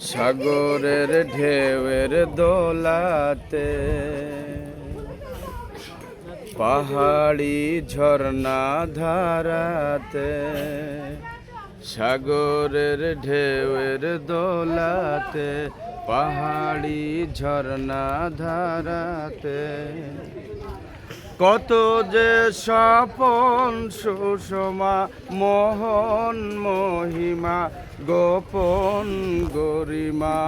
সাগরের ঢেউয়ের দোলাতে, পাহাড়ি ঝর্ণা ধারাতে, সাগরের ঢেউয়ের দোলাতে, পাহাড়ি ঝর্ণা ধারাতে, কত যে স্বপন সুষমা মোহন মহিমা গোপন গরিমা,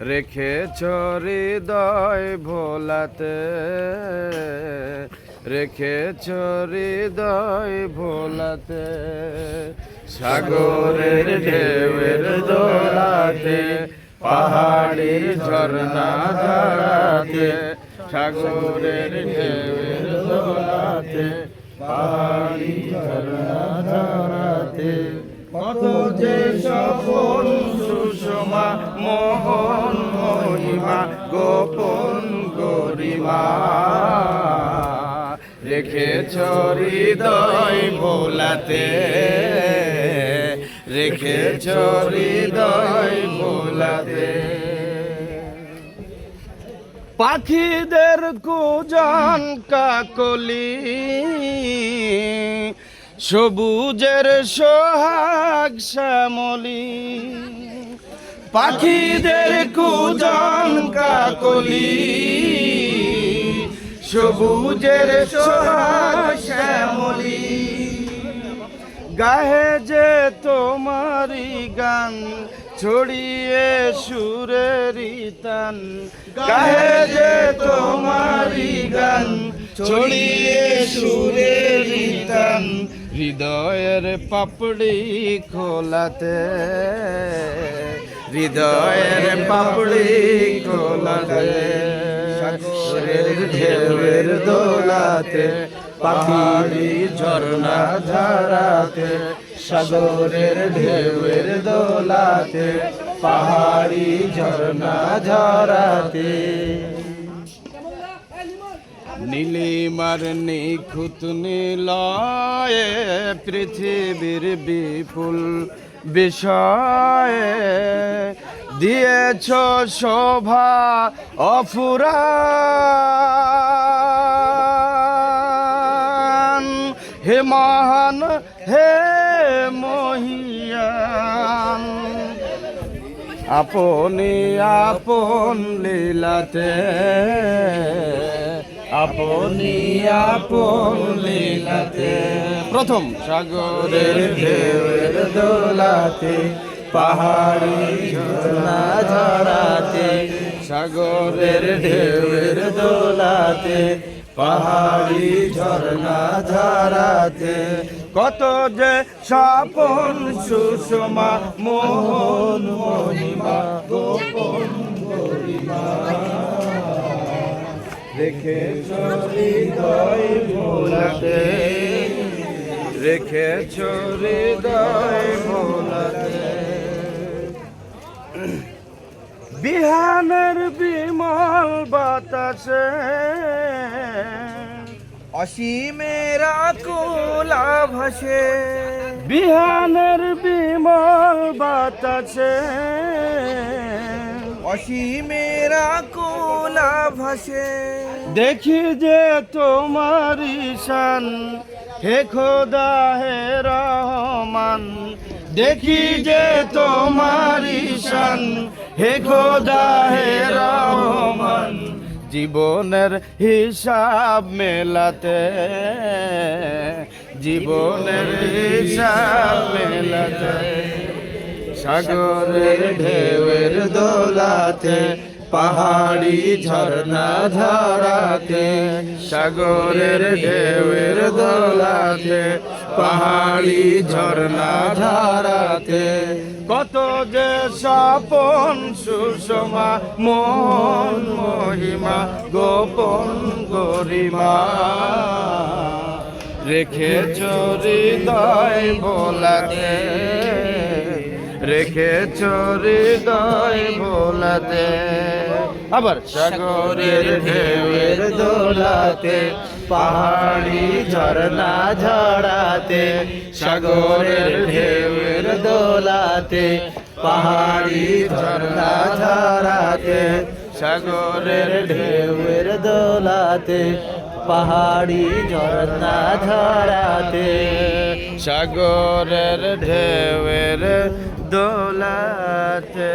রেখেছ হৃদয় ভোলাতে, রেখেছ হৃদয় ভোলাতে, সাগরের ঢেউয়ের দোলাতে, পাহাড়ি ঝর্ণা ধারাতে, সাগরের ঢেউয়ের দোলাতে, পাহাড়ি ঝর্ণা ধারাতে, কত যে স্বপন সুষমা মোহন মহিমা গোপন গরিমা, রেখেছ হৃদয় ভোলাতে, রেখেছ হৃদয় ভোলাতে। পাখিদের কুজন কাকলি, সবুজের সোহাগ শ্যামলি, পাখিদের কুজন কাকলি, সবুজের সোহাগ শ্যামলি, গাহে যে তোমারি গান ছড়িয়ে সুরেরি তান, গাহে যে তোমারি গান ছড়িয়ে সুরেরি তান, হৃদয়ের পাপড়ি খোলাতে, হৃদয়ের পাপড়ি খোলাতে, সাগরের ঢেউয়ের দোলাতে, পাহাড়ি ঝর্ণা ধারাতে, সাগরের ঢেউয়ের দোলাতে, পাহাড়ি ঝর্ণা ধারাতে, নীলিমার নিখুঁত নিলয়ে পৃথিবীর বিপুল বিষয়ে দিয়েছ শোভা অফুরান, হে মহান হে মহিয়ান, আপনি আপন লীলাতে, আপনি আপন লীলাতে, প্রথম সাগরের ঢেউয়ের দোলাতে, পাহাড়ি ঝর্ণা ধারাতে, সাগরের ঢেউয়ের দোলাতে, পাহাড়ি ঝর্ণা ধারাতে, কত যে স্বপন সুষমা মোহন মহিমা গোপন গরিমা, রেখেছ হৃদয় ভোলাতে, রেখেছ হৃদয় ভোলাতে। বিহানের বিমল বাতাসে, অসীমের আকুল আভাসে, বিহানের বিমল বাতাসে, অসীমের আকুল আভাসে, দেখি যে তোমারি শান, হে খোদা হে রহমান, দেখি যে তোমারি শান, হে খোদা হে রহমান, জীবনের হিসাব মেলাতে, জীবনের হিসাব মেলাতে, সাগরের ঢেউয়ের দোলাতে, পাহাড়ি ঝর্ণা ধারাতে, সাগরের ঢেউয়ের দোলাতে, পাহাড়ি ঝর্ণা ধারাতে, কত যে স্বপন সুষমা মোহন মহিমা গোপন গরিমা, রেখেছ হৃদয় ভোলাতে, রেখেছ হৃদয় ভোলাতে। আবার সাগরের ঢেউয়ের দোলাতে, পাহাড়ি ঝরনা ঝরাতে সাগরের ঢেউয়ের দোলাতে পাহাড়ি ঝরনা ঝরাতে সাগরের ঢেউয়ের দোলাতে পাহাড়ি ঝরনা ঝরাতে সাগরের ঢেউয়ের দোলাতে।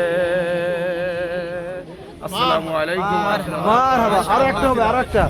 আসসালামু আলাইকুম। মারহাবা, আরো একটা হবে, আরো একটা।